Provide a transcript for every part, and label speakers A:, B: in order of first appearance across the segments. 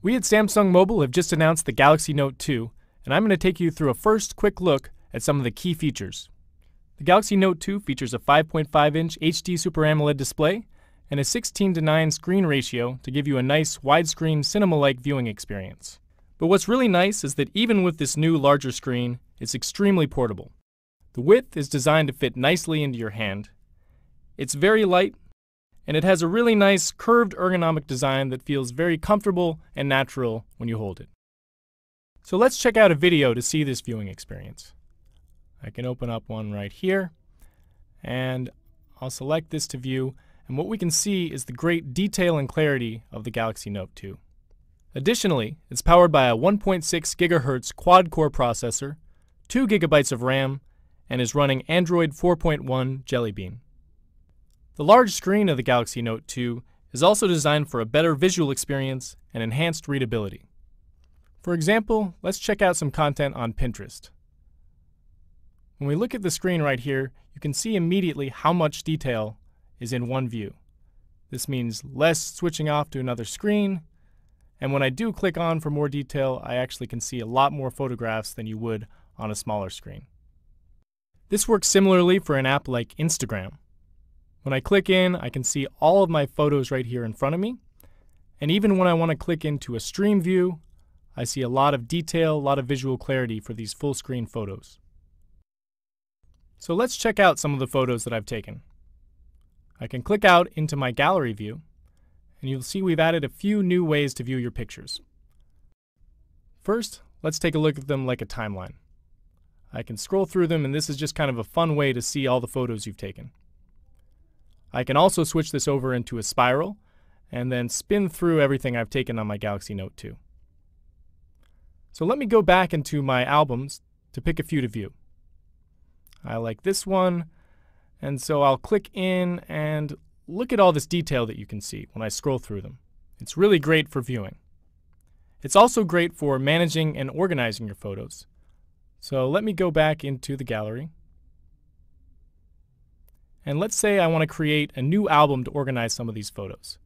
A: We at Samsung Mobile have just announced the Galaxy Note 2, and I'm going to take you through a first quick look at some of the key features. The Galaxy Note 2 features a 5.5-inch HD Super AMOLED display and a 16:9 screen ratio to give you a nice widescreen cinema-like viewing experience. But what's really nice is that even with this new larger screen, it's extremely portable. The width is designed to fit nicely into your hand. It's very light, and it has a really nice curved ergonomic design that feels very comfortable and natural when you hold it. So let's check out a video to see this viewing experience. I can open up one right here, and I'll select this to view, and what we can see is the great detail and clarity of the Galaxy Note 2. Additionally, it's powered by a 1.6 GHz quad-core processor, 2 GB of RAM, and is running Android 4.1 Jelly Bean. The large screen of the Galaxy Note 2 is also designed for a better visual experience and enhanced readability. For example, let's check out some content on Pinterest. When we look at the screen right here, you can see immediately how much detail is in one view. This means less switching off to another screen, and when I do click on for more detail, I actually can see a lot more photographs than you would on a smaller screen. This works similarly for an app like Instagram. When I click in, I can see all of my photos right here in front of me, and even when I want to click into a stream view, I see a lot of detail, a lot of visual clarity for these full screen photos. So let's check out some of the photos that I've taken. I can click out into my gallery view, and you'll see we've added a few new ways to view your pictures. First, let's take a look at them like a timeline. I can scroll through them, and this is just kind of a fun way to see all the photos you've taken. I can also switch this over into a spiral and then spin through everything I've taken on my Galaxy Note 2. So let me go back into my albums to pick a few to view. I like this one, and so I'll click in and look at all this detail that you can see when I scroll through them. It's really great for viewing. It's also great for managing and organizing your photos. So let me go back into the gallery. And let's say I want to create a new album to organize some of these photos.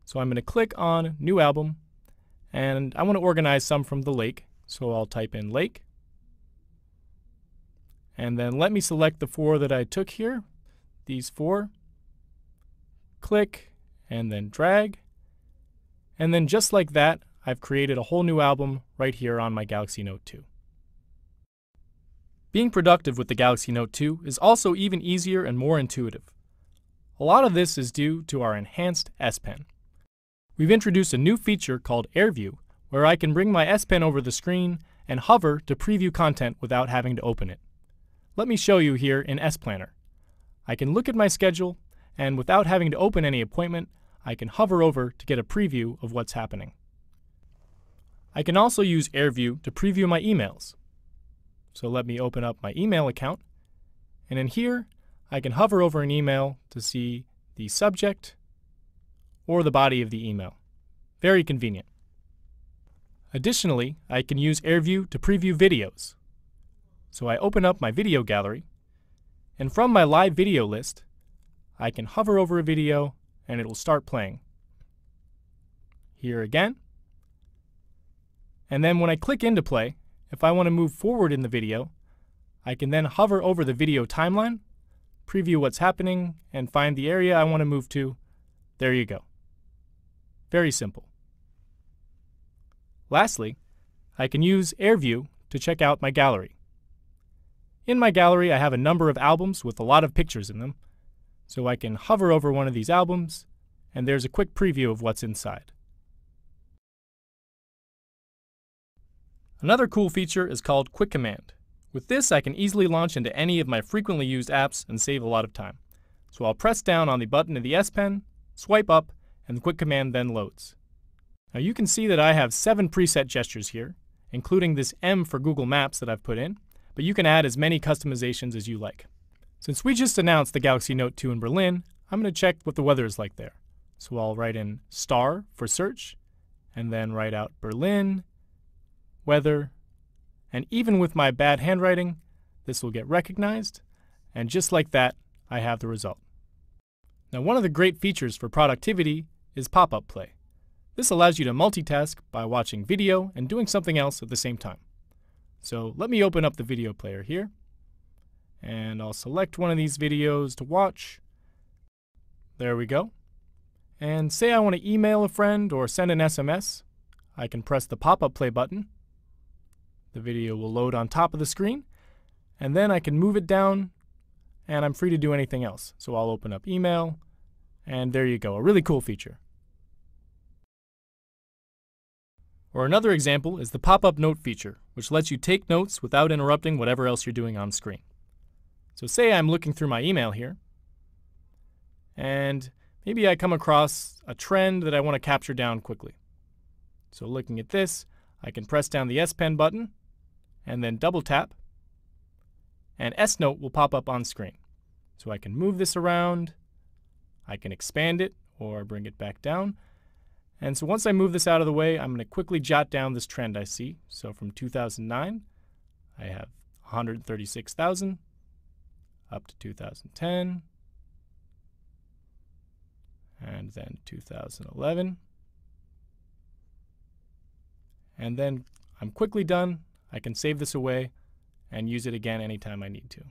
A: So I'm going to click on New Album, and I want to organize some from the lake. So I'll type in lake. And then let me select the 4 that I took here, these 4. Click, and then drag. And then just like that, I've created a whole new album right here on my Galaxy Note 2. Being productive with the Galaxy Note 2 is also even easier and more intuitive. A lot of this is due to our enhanced S Pen. We've introduced a new feature called AirView, where I can bring my S Pen over the screen and hover to preview content without having to open it. Let me show you here in S Planner. I can look at my schedule, and without having to open any appointment, I can hover over to get a preview of what's happening. I can also use AirView to preview my emails. So let me open up my email account, and in here I can hover over an email to see the subject or the body of the email. Very convenient. Additionally, I can use AirView to preview videos. So I open up my video gallery, and from my live video list, I can hover over a video and it will start playing. Here again. And then when I click into play, if I want to move forward in the video, I can then hover over the video timeline, preview what's happening, and find the area I want to move to. There you go. Very simple. Lastly, I can use AirView to check out my gallery. In my gallery, I have a number of albums with a lot of pictures in them, so I can hover over one of these albums, and there's a quick preview of what's inside. Another cool feature is called Quick Command. With this, I can easily launch into any of my frequently used apps and save a lot of time. So I'll press down on the button of the S Pen, swipe up, and the Quick Command then loads. Now you can see that I have 7 preset gestures here, including this M for Google Maps that I've put in, but you can add as many customizations as you like. Since we just announced the Galaxy Note 2 in Berlin, I'm going to check what the weather is like there. So I'll write in star for search, and then write out Berlin, weather, and even with my bad handwriting, this will get recognized, and just like that, I have the result. Now one of the great features for productivity is pop-up play. This allows you to multitask by watching video and doing something else at the same time. So let me open up the video player here, and I'll select one of these videos to watch. There we go. And say I want to email a friend or send an SMS, I can press the pop-up play button. The video will load on top of the screen, and then I can move it down, and I'm free to do anything else. So I'll open up email, and there you go, a really cool feature. Or another example is the pop-up note feature, which lets you take notes without interrupting whatever else you're doing on screen. So say I'm looking through my email here, and maybe I come across a trend that I want to capture down quickly. So looking at this, I can press down the S Pen button and then double tap, and S Note will pop up on screen. So I can move this around, I can expand it or bring it back down. And so once I move this out of the way, I'm going to quickly jot down this trend I see. So from 2009, I have 136,000 up to 2010, and then 2011. And then I'm quickly done. I can save this away and use it again anytime I need to.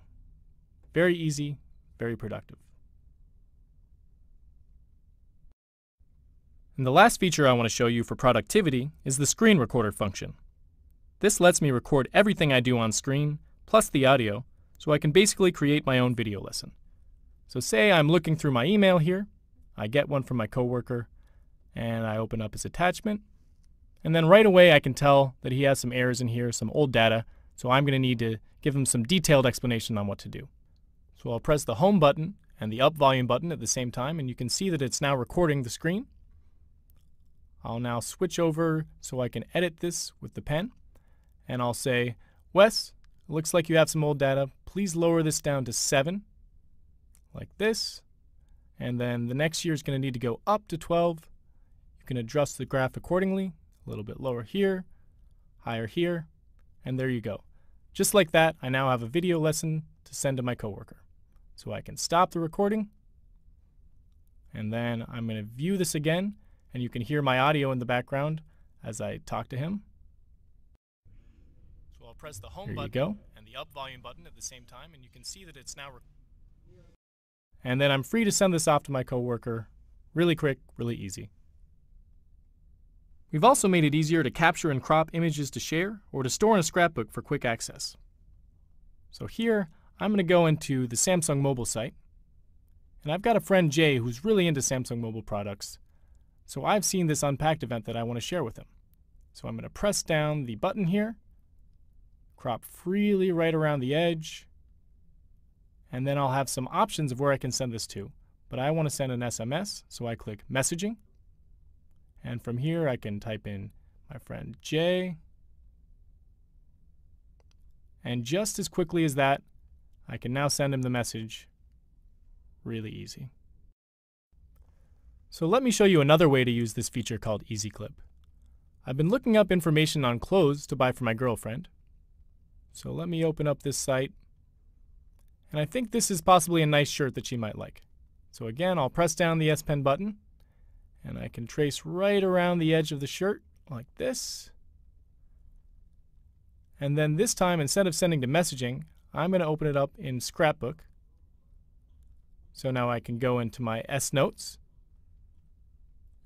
A: Very easy, very productive. And the last feature I want to show you for productivity is the screen recorder function. This lets me record everything I do on screen, plus the audio, so I can basically create my own video lesson. So say I'm looking through my email here, I get one from my coworker, and I open up his attachment, and then right away I can tell that he has some errors in here, some old data, so I'm going to need to give him some detailed explanation on what to do. So I'll press the home button and the up volume button at the same time, and you can see that it's now recording the screen. I'll now switch over so I can edit this with the pen, and I'll say, Wes, it looks like you have some old data. Please lower this down to 7, like this. And then the next year is going to need to go up to 12. You can adjust the graph accordingly, a little bit lower here, higher here, and there you go. Just like that, I now have a video lesson to send to my coworker. So I can stop the recording, and then I'm going to view this again, and you can hear my audio in the background as I talk to him. So I'll press the home button and the up volume button at the same time, and you can see that it's now and then I'm free to send this off to my coworker. Really quick, really easy. We've also made it easier to capture and crop images to share or to store in a scrapbook for quick access. So here, I'm going to go into the Samsung mobile site, and I've got a friend Jay who's really into Samsung mobile products. So I've seen this Unpacked event that I want to share with him. So I'm going to press down the button here, crop freely right around the edge, and then I'll have some options of where I can send this to. But I want to send an SMS, so I click Messaging. And from here I can type in my friend Jay. And just as quickly as that, I can now send him the message. Really easy. So let me show you another way to use this feature called Easy Clip. I've been looking up information on clothes to buy for my girlfriend. So let me open up this site. And I think this is possibly a nice shirt that she might like. So again, I'll press down the S Pen button, and I can trace right around the edge of the shirt like this. And then this time, instead of sending to messaging, I'm going to open it up in Scrapbook. So now I can go into my S Notes.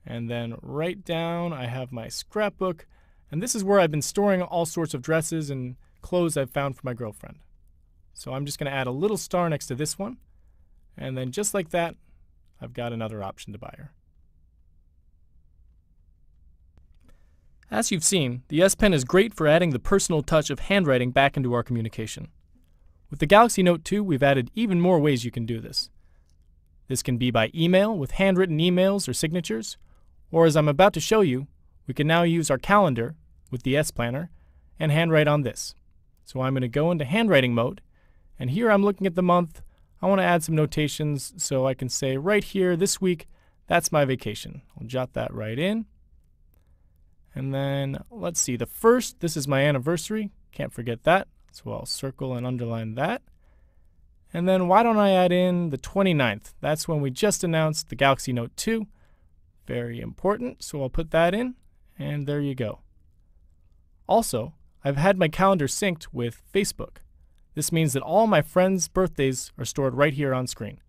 A: And then right down, I have my scrapbook. And this is where I've been storing all sorts of dresses and clothes I've found for my girlfriend. So I'm just going to add a little star next to this one. And then just like that, I've got another option to buy her. As you've seen, the S Pen is great for adding the personal touch of handwriting back into our communication. With the Galaxy Note 2, we've added even more ways you can do this. This can be by email with handwritten emails or signatures, or as I'm about to show you, we can now use our calendar with the S Planner and handwrite on this. So I'm going to go into handwriting mode, and here I'm looking at the month. I want to add some notations, so I can say right here, this week, that's my vacation. I'll jot that right in. And then, let's see, the 1st, this is my anniversary. Can't forget that, so I'll circle and underline that. And then why don't I add in the 29th? That's when we just announced the Galaxy Note 2. Very important, so I'll put that in, and there you go. Also, I've had my calendar synced with Facebook. This means that all my friends' birthdays are stored right here on screen.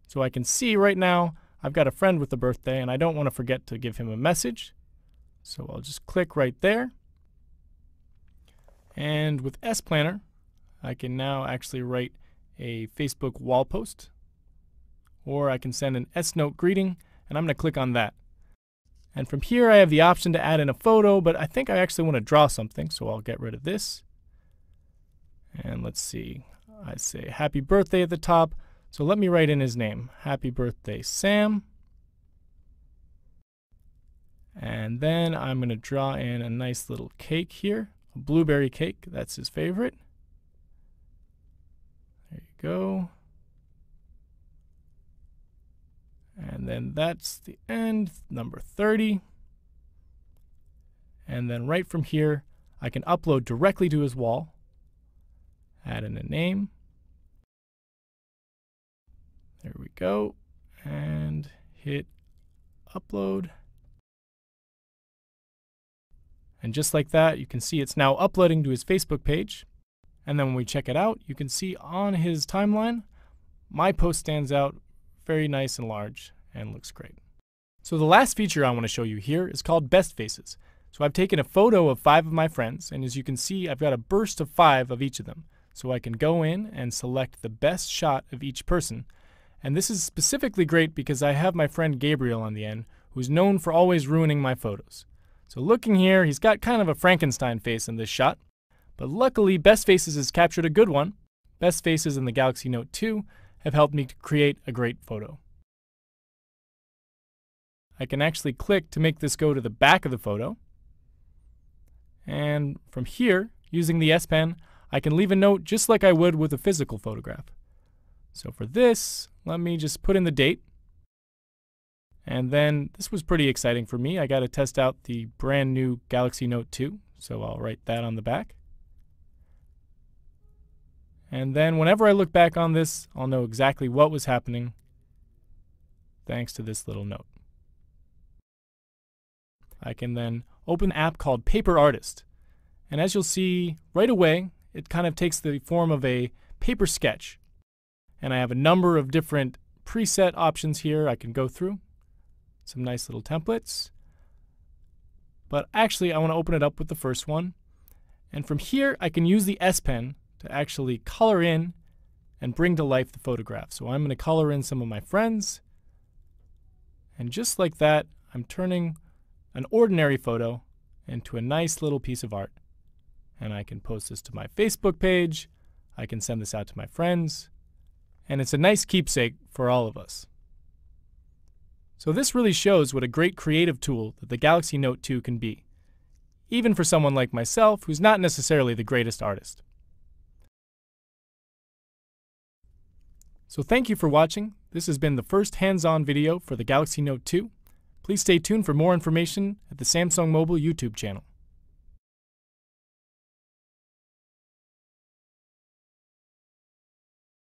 A: So I can see right now I've got a friend with a birthday and I don't want to forget to give him a message. So I'll just click right there. And with S-Planner, I can now actually write a Facebook wall post. Or I can send an S-Note greeting, and I'm going to click on that. And from here I have the option to add in a photo, but I think I actually want to draw something, so I'll get rid of this. And let's see, I say happy birthday at the top, so let me write in his name. Happy birthday, Sam. And then I'm going to draw in a nice little cake here, a blueberry cake, that's his favorite. There you go. And then that's the end, number 30. And then right from here, I can upload directly to his wall. Add in a name. There we go. And hit upload. And just like that, you can see it's now uploading to his Facebook page. And then when we check it out, you can see on his timeline, my post stands out very nice and large and looks great. So the last feature I want to show you here is called Best Faces. So I've taken a photo of 5 of my friends, and as you can see, I've got a burst of 5 of each of them. So I can go in and select the best shot of each person. And this is specifically great because I have my friend Gabriel on the end, who's known for always ruining my photos. So looking here, he's got kind of a Frankenstein face in this shot. But luckily, Best Faces has captured a good one. Best Faces in the Galaxy Note 2 have helped me to create a great photo. I can actually click to make this go to the back of the photo. And from here, using the S Pen, I can leave a note just like I would with a physical photograph. So for this, let me just put in the date. And then this was pretty exciting for me. I got to test out the brand new Galaxy Note 2, so I'll write that on the back. And then whenever I look back on this, I'll know exactly what was happening thanks to this little note. I can then open an app called Paper Artist. And as you'll see right away, it kind of takes the form of a paper sketch. And I have a number of different preset options here I can go through. Some nice little templates. But actually, I want to open it up with the first one. And from here, I can use the S Pen to actually color in and bring to life the photograph. So I'm going to color in some of my friends. And just like that, I'm turning an ordinary photo into a nice little piece of art. And I can post this to my Facebook page. I can send this out to my friends. And it's a nice keepsake for all of us. So this really shows what a great creative tool that the Galaxy Note 2 can be, even for someone like myself who's not necessarily the greatest artist. So thank you for watching. This has been the first hands-on video for the Galaxy Note 2. Please stay tuned for more information at the Samsung Mobile YouTube channel.